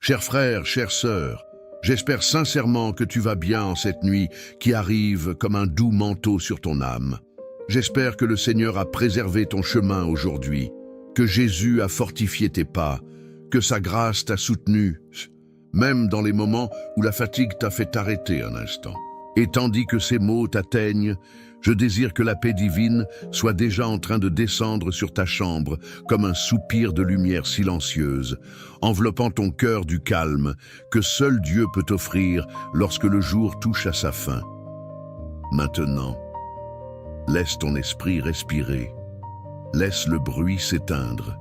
Chers frères, chères sœurs, j'espère sincèrement que tu vas bien en cette nuit qui arrive comme un doux manteau sur ton âme. J'espère que le Seigneur a préservé ton chemin aujourd'hui, que Jésus a fortifié tes pas, que sa grâce t'a soutenu, même dans les moments où la fatigue t'a fait t'arrêter un instant. Et tandis que ces mots t'atteignent, je désire que la paix divine soit déjà en train de descendre sur ta chambre comme un soupir de lumière silencieuse, enveloppant ton cœur du calme que seul Dieu peut t'offrir lorsque le jour touche à sa fin. Maintenant, laisse ton esprit respirer, laisse le bruit s'éteindre.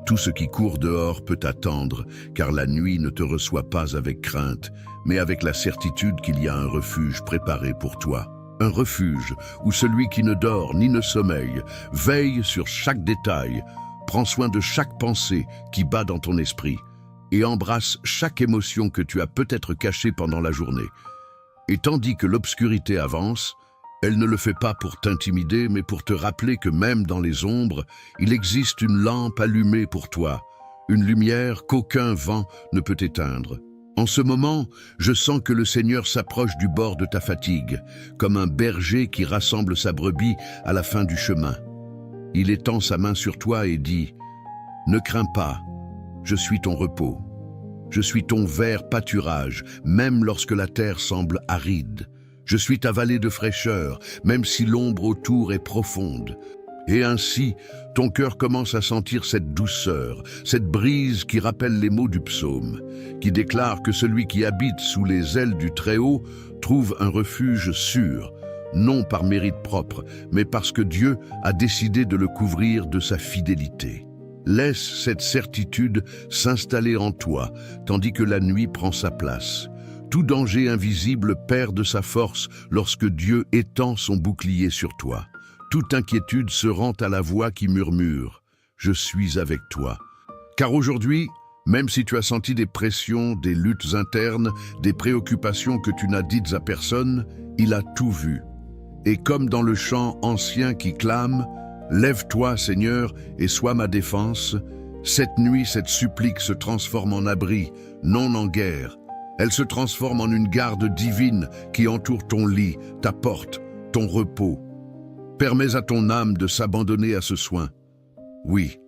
Tout ce qui court dehors peut attendre, car la nuit ne te reçoit pas avec crainte, mais avec la certitude qu'il y a un refuge préparé pour toi. Un refuge où celui qui ne dort ni ne sommeille veille sur chaque détail, prend soin de chaque pensée qui bat dans ton esprit et embrasse chaque émotion que tu as peut-être cachée pendant la journée. Et tandis que l'obscurité avance, elle ne le fait pas pour t'intimider, mais pour te rappeler que même dans les ombres, il existe une lampe allumée pour toi, une lumière qu'aucun vent ne peut éteindre. En ce moment, je sens que le Seigneur s'approche du bord de ta fatigue, comme un berger qui rassemble sa brebis à la fin du chemin. Il étend sa main sur toi et dit « Ne crains pas, je suis ton repos. Je suis ton vert pâturage, même lorsque la terre semble aride. Je suis ta vallée de fraîcheur, même si l'ombre autour est profonde. » Et ainsi, ton cœur commence à sentir cette douceur, cette brise qui rappelle les mots du psaume, qui déclare que celui qui habite sous les ailes du Très-Haut trouve un refuge sûr, non par mérite propre, mais parce que Dieu a décidé de le couvrir de sa fidélité. Laisse cette certitude s'installer en toi, tandis que la nuit prend sa place. Tout danger invisible perd de sa force lorsque Dieu étend son bouclier sur toi. Toute inquiétude se rend à la voix qui murmure « Je suis avec toi ». Car aujourd'hui, même si tu as senti des pressions, des luttes internes, des préoccupations que tu n'as dites à personne, il a tout vu. Et comme dans le chant ancien qui clame « Lève-toi, Seigneur, et sois ma défense », cette nuit, cette supplique se transforme en abri, non en guerre. Elle se transforme en une garde divine qui entoure ton lit, ta porte, ton repos. Permets à ton âme de s'abandonner à ce soin. Oui,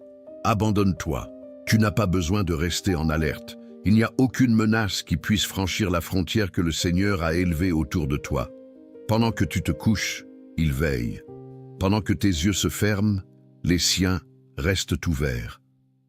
abandonne-toi. Tu n'as pas besoin de rester en alerte. Il n'y a aucune menace qui puisse franchir la frontière que le Seigneur a élevée autour de toi. Pendant que tu te couches, il veille. Pendant que tes yeux se ferment, les siens restent ouverts.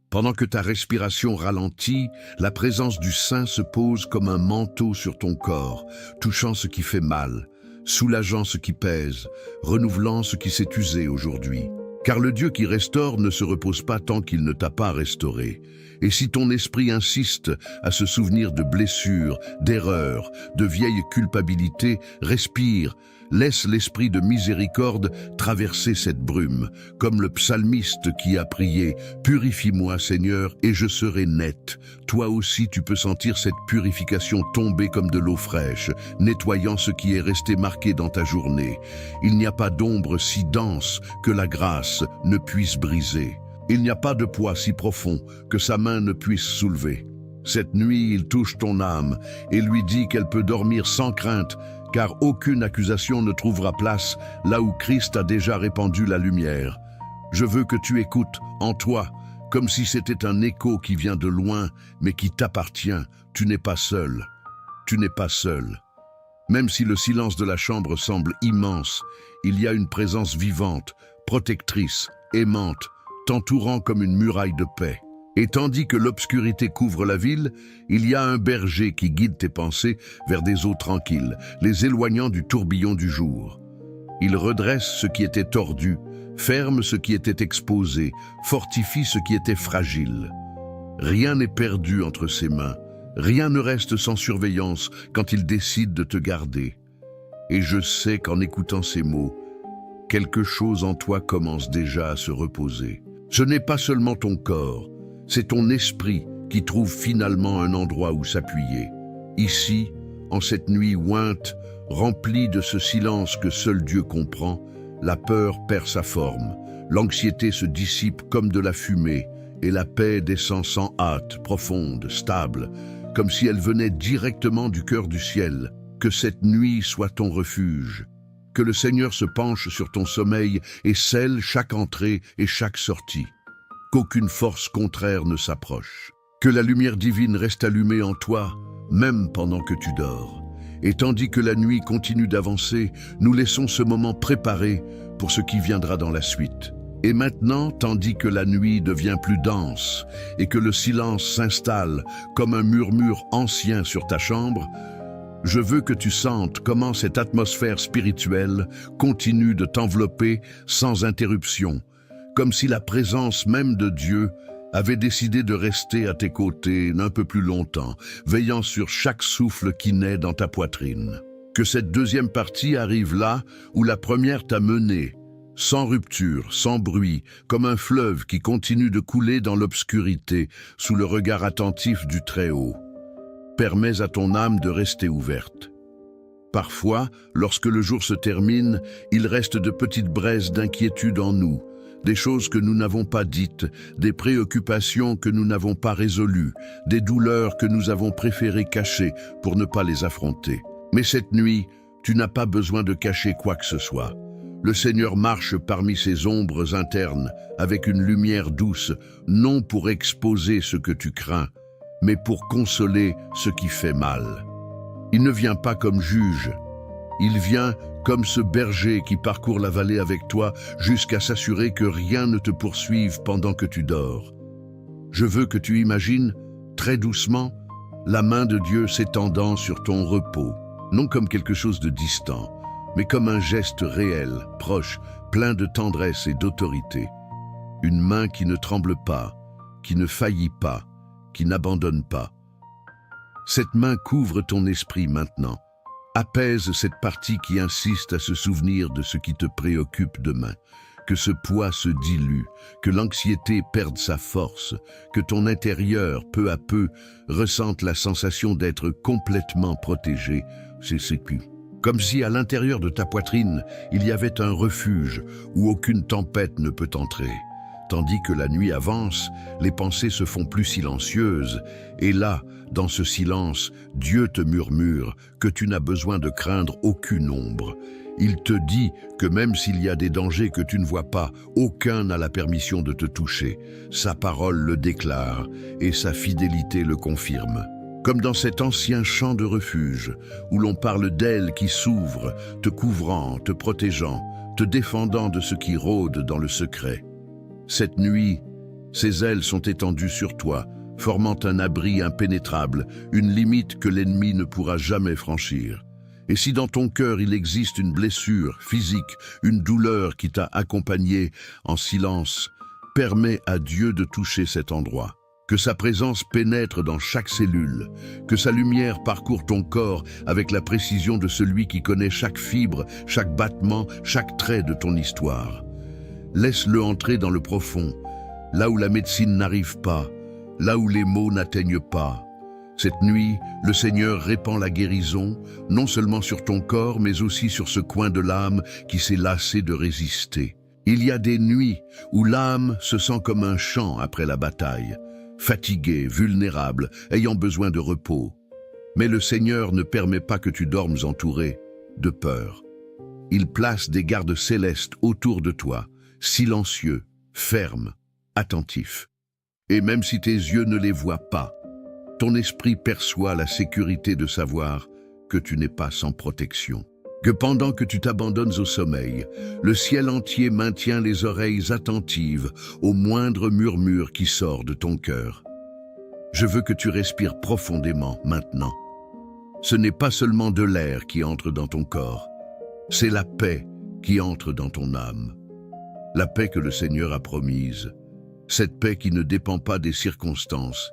Pendant que ta respiration ralentit, la présence du Saint se pose comme un manteau sur ton corps, touchant ce qui fait mal, soulageant ce qui pèse, renouvelant ce qui s'est usé aujourd'hui. Car le Dieu qui restaure ne se repose pas tant qu'il ne t'a pas restauré. Et si ton esprit insiste à se souvenir de blessures, d'erreurs, de vieilles culpabilités, respire, laisse l'esprit de miséricorde traverser cette brume, comme le psalmiste qui a prié « Purifie-moi, Seigneur, et je serai net ». Toi aussi tu peux sentir cette purification tomber comme de l'eau fraîche, nettoyant ce qui est resté marqué dans ta journée. Il n'y a pas d'ombre si dense que la grâce ne puisse briser. Il n'y a pas de poids si profond que sa main ne puisse soulever. Cette nuit, il touche ton âme et lui dit qu'elle peut dormir sans crainte, car aucune accusation ne trouvera place là où Christ a déjà répandu la lumière. Je veux que tu écoutes en toi, comme si c'était un écho qui vient de loin, mais qui t'appartient. Tu n'es pas seul. Tu n'es pas seul. Même si le silence de la chambre semble immense, il y a une présence vivante, protectrice, aimante, t'entourant comme une muraille de paix. Et tandis que l'obscurité couvre la ville, il y a un berger qui guide tes pensées vers des eaux tranquilles, les éloignant du tourbillon du jour. Il redresse ce qui était tordu, ferme ce qui était exposé, fortifie ce qui était fragile. Rien n'est perdu entre ses mains, rien ne reste sans surveillance quand il décide de te garder. Et je sais qu'en écoutant ces mots, quelque chose en toi commence déjà à se reposer. Ce n'est pas seulement ton corps, c'est ton esprit qui trouve finalement un endroit où s'appuyer. Ici, en cette nuit ointe, remplie de ce silence que seul Dieu comprend, la peur perd sa forme, l'anxiété se dissipe comme de la fumée, et la paix descend sans hâte, profonde, stable, comme si elle venait directement du cœur du ciel. Que cette nuit soit ton refuge. Que le Seigneur se penche sur ton sommeil et scelle chaque entrée et chaque sortie. Qu'aucune force contraire ne s'approche. Que la lumière divine reste allumée en toi, même pendant que tu dors. Et tandis que la nuit continue d'avancer, nous laissons ce moment préparé pour ce qui viendra dans la suite. Et maintenant, tandis que la nuit devient plus dense et que le silence s'installe comme un murmure ancien sur ta chambre, je veux que tu sentes comment cette atmosphère spirituelle continue de t'envelopper sans interruption, comme si la présence même de Dieu avait décidé de rester à tes côtés un peu plus longtemps, veillant sur chaque souffle qui naît dans ta poitrine. Que cette deuxième partie arrive là où la première t'a mené, sans rupture, sans bruit, comme un fleuve qui continue de couler dans l'obscurité sous le regard attentif du Très-Haut. Permets à ton âme de rester ouverte. Parfois, lorsque le jour se termine, il reste de petites braises d'inquiétude en nous, des choses que nous n'avons pas dites, des préoccupations que nous n'avons pas résolues, des douleurs que nous avons préféré cacher pour ne pas les affronter. Mais cette nuit, tu n'as pas besoin de cacher quoi que ce soit. Le Seigneur marche parmi ces ombres internes avec une lumière douce, non pour exposer ce que tu crains, mais pour consoler ce qui fait mal. Il ne vient pas comme juge, il vient comme ce berger qui parcourt la vallée avec toi jusqu'à s'assurer que rien ne te poursuive pendant que tu dors. Je veux que tu imagines, très doucement, la main de Dieu s'étendant sur ton repos, non comme quelque chose de distant, mais comme un geste réel, proche, plein de tendresse et d'autorité. Une main qui ne tremble pas, qui ne faillit pas, qui n'abandonne pas. Cette main couvre ton esprit maintenant, apaise cette partie qui insiste à se souvenir de ce qui te préoccupe demain, que ce poids se dilue, que l'anxiété perde sa force, que ton intérieur, peu à peu, ressente la sensation d'être complètement protégé, c'est sécu. Comme si à l'intérieur de ta poitrine, il y avait un refuge où aucune tempête ne peut entrer. Tandis que la nuit avance, les pensées se font plus silencieuses, et là, dans ce silence, Dieu te murmure que tu n'as besoin de craindre aucune ombre. Il te dit que même s'il y a des dangers que tu ne vois pas, aucun n'a la permission de te toucher. Sa parole le déclare, et sa fidélité le confirme. Comme dans cet ancien champ de refuge, où l'on parle d'ailes qui s'ouvrent, te couvrant, te protégeant, te défendant de ce qui rôde dans le secret. Cette nuit, ces ailes sont étendues sur toi, formant un abri impénétrable, une limite que l'ennemi ne pourra jamais franchir. Et si dans ton cœur il existe une blessure physique, une douleur qui t'a accompagné en silence, permets à Dieu de toucher cet endroit. Que sa présence pénètre dans chaque cellule, que sa lumière parcourt ton corps avec la précision de celui qui connaît chaque fibre, chaque battement, chaque trait de ton histoire. Laisse-le entrer dans le profond, là où la médecine n'arrive pas, là où les mots n'atteignent pas. Cette nuit, le Seigneur répand la guérison, non seulement sur ton corps, mais aussi sur ce coin de l'âme qui s'est lassé de résister. Il y a des nuits où l'âme se sent comme un champ après la bataille, fatigué, vulnérable, ayant besoin de repos. Mais le Seigneur ne permet pas que tu dormes entouré de peur. Il place des gardes célestes autour de toi, silencieux, fermes, attentifs. Et même si tes yeux ne les voient pas, ton esprit perçoit la sécurité de savoir que tu n'es pas sans protection. Que pendant que tu t'abandonnes au sommeil, le ciel entier maintient les oreilles attentives au moindre murmure qui sort de ton cœur. Je veux que tu respires profondément maintenant. Ce n'est pas seulement de l'air qui entre dans ton corps, c'est la paix qui entre dans ton âme. La paix que le Seigneur a promise, cette paix qui ne dépend pas des circonstances,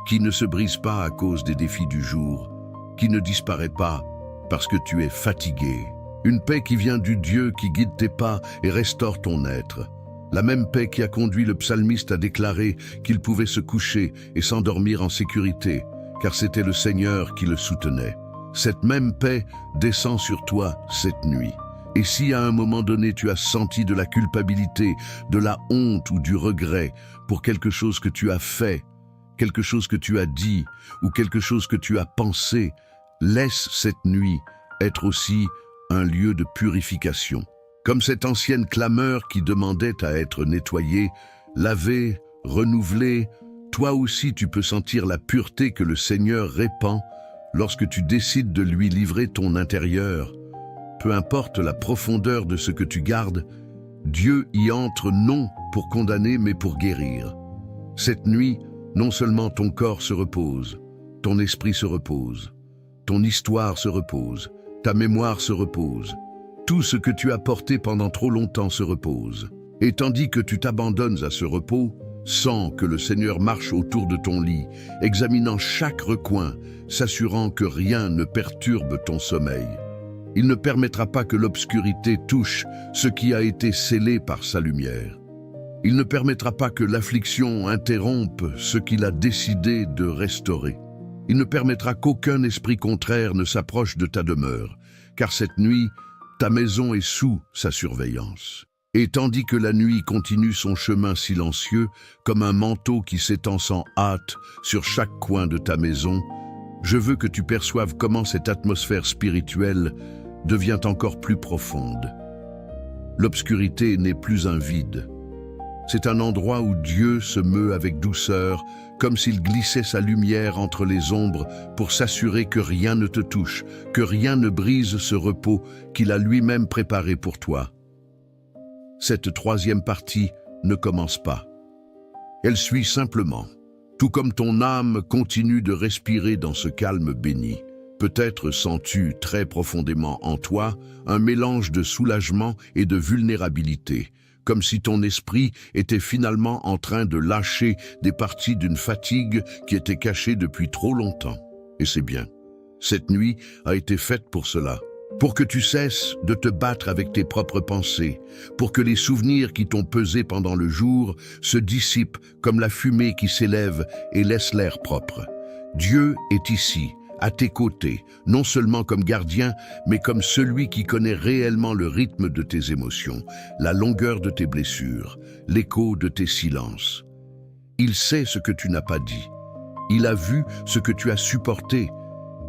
qui ne se brise pas à cause des défis du jour, qui ne disparaît pas parce que tu es fatigué. Une paix qui vient du Dieu qui guide tes pas et restaure ton être. La même paix qui a conduit le psalmiste à déclarer qu'il pouvait se coucher et s'endormir en sécurité, car c'était le Seigneur qui le soutenait. Cette même paix descend sur toi cette nuit. Et si à un moment donné tu as senti de la culpabilité, de la honte ou du regret pour quelque chose que tu as fait, quelque chose que tu as dit ou quelque chose que tu as pensé, laisse cette nuit être aussi un lieu de purification. Comme cette ancienne clameur qui demandait à être nettoyée, lavée, renouvelée, toi aussi tu peux sentir la pureté que le Seigneur répand lorsque tu décides de lui livrer ton intérieur. Peu importe la profondeur de ce que tu gardes, Dieu y entre non pour condamner mais pour guérir. Cette nuit, non seulement ton corps se repose, ton esprit se repose, ton histoire se repose, ta mémoire se repose. Tout ce que tu as porté pendant trop longtemps se repose. Et tandis que tu t'abandonnes à ce repos, sens que le Seigneur marche autour de ton lit, examinant chaque recoin, s'assurant que rien ne perturbe ton sommeil. Il ne permettra pas que l'obscurité touche ce qui a été scellé par sa lumière. Il ne permettra pas que l'affliction interrompe ce qu'il a décidé de restaurer. Il ne permettra qu'aucun esprit contraire ne s'approche de ta demeure, car cette nuit, ta maison est sous sa surveillance. Et tandis que la nuit continue son chemin silencieux, comme un manteau qui s'étend sans hâte sur chaque coin de ta maison, je veux que tu perçoives comment cette atmosphère spirituelle devient encore plus profonde. L'obscurité n'est plus un vide. C'est un endroit où Dieu se meut avec douceur, comme s'il glissait sa lumière entre les ombres pour s'assurer que rien ne te touche, que rien ne brise ce repos qu'il a lui-même préparé pour toi. Cette troisième partie ne commence pas. Elle suit simplement, tout comme ton âme continue de respirer dans ce calme béni. Peut-être sens-tu très profondément en toi un mélange de soulagement et de vulnérabilité, comme si ton esprit était finalement en train de lâcher des parties d'une fatigue qui était cachée depuis trop longtemps. Et c'est bien. Cette nuit a été faite pour cela. Pour que tu cesses de te battre avec tes propres pensées, pour que les souvenirs qui t'ont pesé pendant le jour se dissipent comme la fumée qui s'élève et laisse l'air propre. Dieu est ici, à tes côtés, non seulement comme gardien, mais comme celui qui connaît réellement le rythme de tes émotions, la longueur de tes blessures, l'écho de tes silences. Il sait ce que tu n'as pas dit. Il a vu ce que tu as supporté.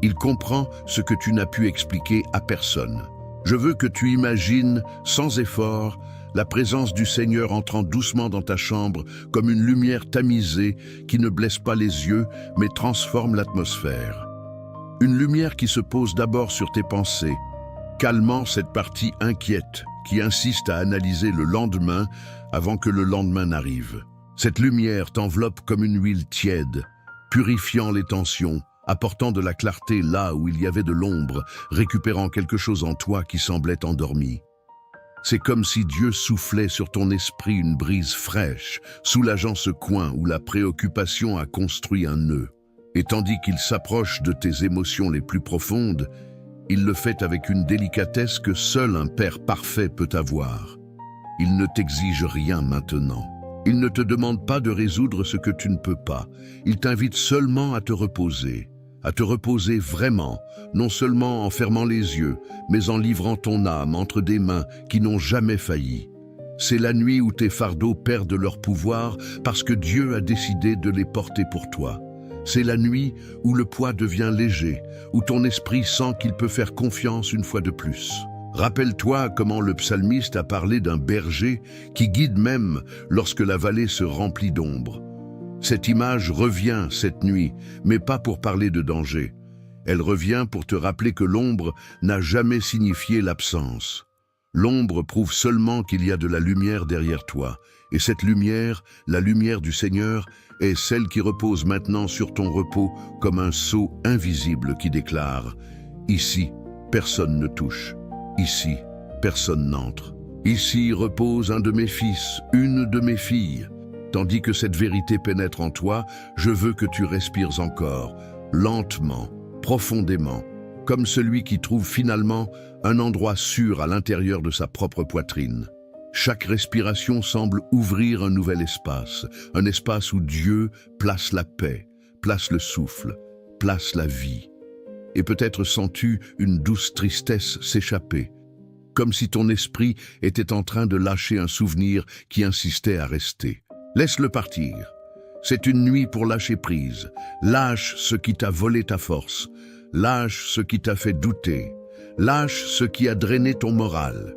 Il comprend ce que tu n'as pu expliquer à personne. Je veux que tu imagines, sans effort, la présence du Seigneur entrant doucement dans ta chambre comme une lumière tamisée qui ne blesse pas les yeux, mais transforme l'atmosphère. Une lumière qui se pose d'abord sur tes pensées, calmant cette partie inquiète qui insiste à analyser le lendemain avant que le lendemain n'arrive. Cette lumière t'enveloppe comme une huile tiède, purifiant les tensions, apportant de la clarté là où il y avait de l'ombre, récupérant quelque chose en toi qui semblait endormi. C'est comme si Dieu soufflait sur ton esprit une brise fraîche, soulageant ce coin où la préoccupation a construit un nœud. Et tandis qu'il s'approche de tes émotions les plus profondes, il le fait avec une délicatesse que seul un Père parfait peut avoir. Il ne t'exige rien maintenant. Il ne te demande pas de résoudre ce que tu ne peux pas. Il t'invite seulement à te reposer vraiment, non seulement en fermant les yeux, mais en livrant ton âme entre des mains qui n'ont jamais failli. C'est la nuit où tes fardeaux perdent leur pouvoir parce que Dieu a décidé de les porter pour toi. C'est la nuit où le poids devient léger, où ton esprit sent qu'il peut faire confiance une fois de plus. Rappelle-toi comment le psalmiste a parlé d'un berger qui guide même lorsque la vallée se remplit d'ombre. Cette image revient cette nuit, mais pas pour parler de danger. Elle revient pour te rappeler que l'ombre n'a jamais signifié l'absence. L'ombre prouve seulement qu'il y a de la lumière derrière toi, et cette lumière, la lumière du Seigneur, est celle qui repose maintenant sur ton repos comme un sceau invisible qui déclare « Ici, personne ne touche. Ici, personne n'entre. Ici repose un de mes fils, une de mes filles. » Tandis que cette vérité pénètre en toi, je veux que tu respires encore, lentement, profondément, comme celui qui trouve finalement un endroit sûr à l'intérieur de sa propre poitrine. Chaque respiration semble ouvrir un nouvel espace, un espace où Dieu place la paix, place le souffle, place la vie. Et peut-être sens-tu une douce tristesse s'échapper, comme si ton esprit était en train de lâcher un souvenir qui insistait à rester. Laisse-le partir. C'est une nuit pour lâcher prise. Lâche ce qui t'a volé ta force. Lâche ce qui t'a fait douter. Lâche ce qui a drainé ton moral.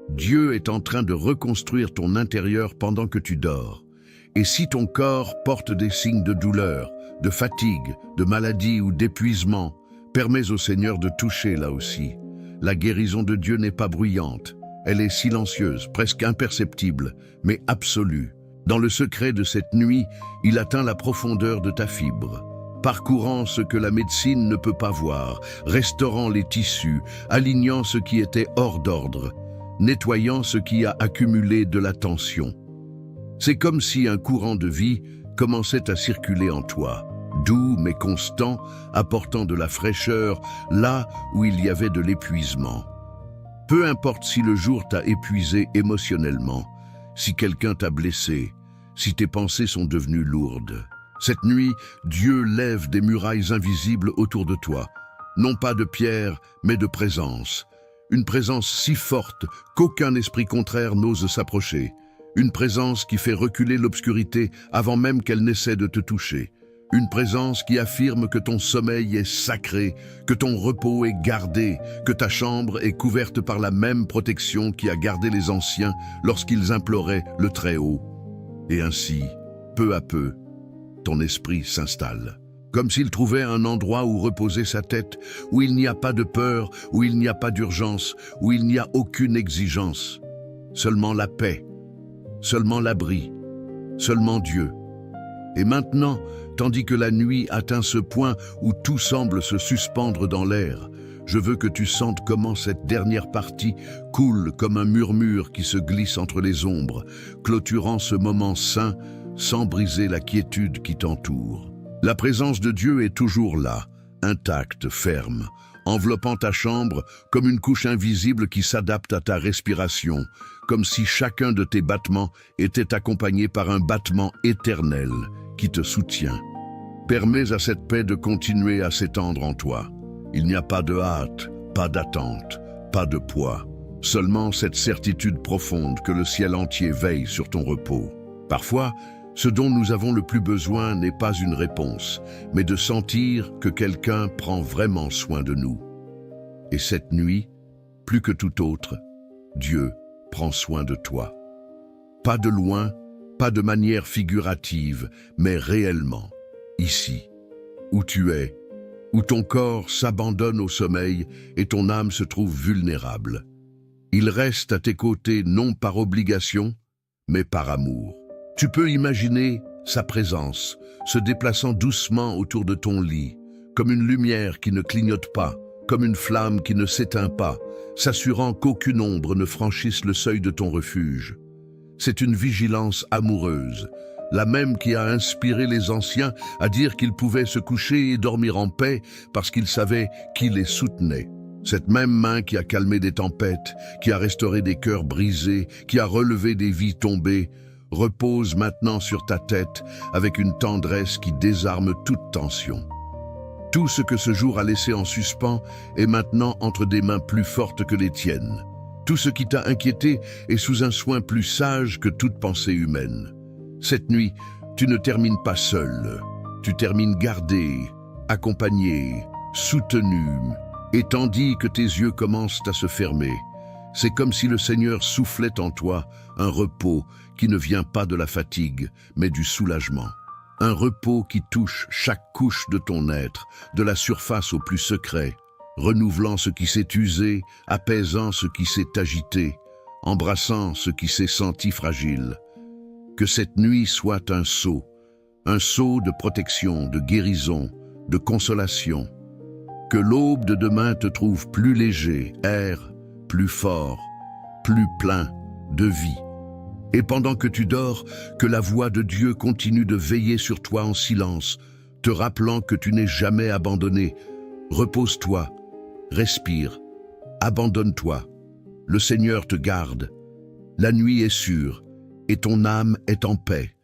Dieu est en train de reconstruire ton intérieur pendant que tu dors. Et si ton corps porte des signes de douleur, de fatigue, de maladie ou d'épuisement, permets au Seigneur de toucher là aussi. La guérison de Dieu n'est pas bruyante. Elle est silencieuse, presque imperceptible, mais absolue. Dans le secret de cette nuit, il atteint la profondeur de ta fibre, parcourant ce que la médecine ne peut pas voir, restaurant les tissus, alignant ce qui était hors d'ordre, nettoyant ce qui a accumulé de la tension. C'est comme si un courant de vie commençait à circuler en toi, doux mais constant, apportant de la fraîcheur là où il y avait de l'épuisement. Peu importe si le jour t'a épuisé émotionnellement, si quelqu'un t'a blessé, si tes pensées sont devenues lourdes. Cette nuit, Dieu lève des murailles invisibles autour de toi, non pas de pierre, mais de présence. Une présence si forte qu'aucun esprit contraire n'ose s'approcher. Une présence qui fait reculer l'obscurité avant même qu'elle n'essaie de te toucher. Une présence qui affirme que ton sommeil est sacré, que ton repos est gardé, que ta chambre est couverte par la même protection qui a gardé les anciens lorsqu'ils imploraient le Très-Haut. Et ainsi, peu à peu, ton esprit s'installe. Comme s'il trouvait un endroit où reposer sa tête, où il n'y a pas de peur, où il n'y a pas d'urgence, où il n'y a aucune exigence. Seulement la paix, seulement l'abri, seulement Dieu. Et maintenant, tandis que la nuit atteint ce point où tout semble se suspendre dans l'air, je veux que tu sentes comment cette dernière partie coule comme un murmure qui se glisse entre les ombres, clôturant ce moment saint sans briser la quiétude qui t'entoure. La présence de Dieu est toujours là, intacte, ferme, enveloppant ta chambre comme une couche invisible qui s'adapte à ta respiration, comme si chacun de tes battements était accompagné par un battement éternel qui te soutient. Permets à cette paix de continuer à s'étendre en toi. Il n'y a pas de hâte, pas d'attente, pas de poids, seulement cette certitude profonde que le ciel entier veille sur ton repos. Parfois, ce dont nous avons le plus besoin n'est pas une réponse, mais de sentir que quelqu'un prend vraiment soin de nous. Et cette nuit, plus que tout autre, Dieu prend soin de toi. Pas de loin, pas de manière figurative, mais réellement, ici, où tu es, où ton corps s'abandonne au sommeil et ton âme se trouve vulnérable. Il reste à tes côtés non par obligation, mais par amour. Tu peux imaginer sa présence, se déplaçant doucement autour de ton lit, comme une lumière qui ne clignote pas, comme une flamme qui ne s'éteint pas, s'assurant qu'aucune ombre ne franchisse le seuil de ton refuge. C'est une vigilance amoureuse, la même qui a inspiré les anciens à dire qu'ils pouvaient se coucher et dormir en paix parce qu'ils savaient qui les soutenait. Cette même main qui a calmé des tempêtes, qui a restauré des cœurs brisés, qui a relevé des vies tombées, repose maintenant sur ta tête avec une tendresse qui désarme toute tension. Tout ce que ce jour a laissé en suspens est maintenant entre des mains plus fortes que les tiennes. Tout ce qui t'a inquiété est sous un soin plus sage que toute pensée humaine. Cette nuit, tu ne termines pas seul. Tu termines gardé, accompagné, soutenu. Et tandis que tes yeux commencent à se fermer, c'est comme si le Seigneur soufflait en toi un repos qui ne vient pas de la fatigue, mais du soulagement. Un repos qui touche chaque couche de ton être, de la surface au plus secret, renouvelant ce qui s'est usé, apaisant ce qui s'est agité, embrassant ce qui s'est senti fragile. Que cette nuit soit un sceau de protection, de guérison, de consolation. Que l'aube de demain te trouve plus léger, air, plus fort, plus plein de vie. Et pendant que tu dors, que la voix de Dieu continue de veiller sur toi en silence, te rappelant que tu n'es jamais abandonné. Repose-toi, respire, abandonne-toi. Le Seigneur te garde. La nuit est sûre et ton âme est en paix.